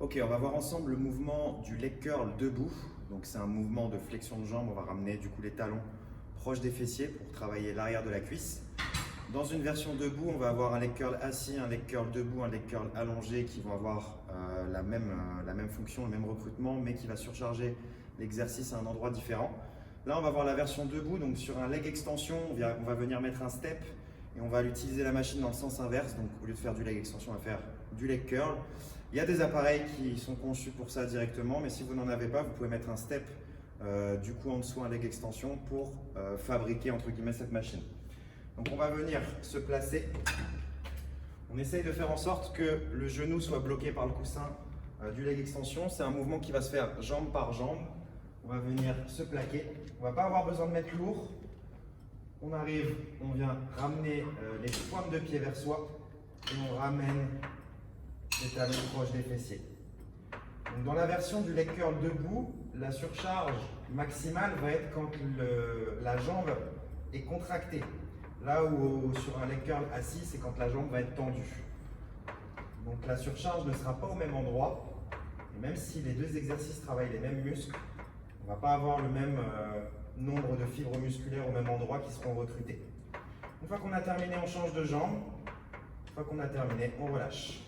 Ok, on va voir ensemble le mouvement du leg curl debout. Donc c'est un mouvement de flexion de jambe. On va ramener du coup les talons proches des fessiers pour travailler l'arrière de la cuisse. Dans une version debout, on va avoir un leg curl assis, un leg curl debout, un leg curl allongé qui vont avoir la même fonction, le même recrutement, mais qui va surcharger l'exercice à un endroit différent. Là, on va voir la version debout. Donc sur un leg extension, on va venir mettre un step et on va utiliser la machine dans le sens inverse. Donc au lieu de faire du leg extension, on va faire du leg curl. Il y a des appareils qui sont conçus pour ça directement, mais si vous n'en avez pas, vous pouvez mettre un step du coup en dessous un leg extension pour fabriquer entre guillemets cette machine. Donc on va venir se placer. On essaye de faire en sorte que le genou soit bloqué par le coussin du leg extension. C'est un mouvement qui va se faire jambe par jambe. On va venir se plaquer. On ne va pas avoir besoin de mettre lourd. On arrive, on vient ramener les pointes de pied vers soi et on ramène les talons proches des fessiers. Donc dans la version du leg curl debout, la surcharge maximale va être quand la jambe est contractée. Là où sur un leg curl assis, c'est quand la jambe va être tendue. Donc la surcharge ne sera pas au même endroit. Et même si les deux exercices travaillent les mêmes muscles, on ne va pas avoir le même nombre de fibres musculaires au même endroit qui seront recrutées. Une fois qu'on a terminé, on change de jambe. Une fois qu'on a terminé, on relâche.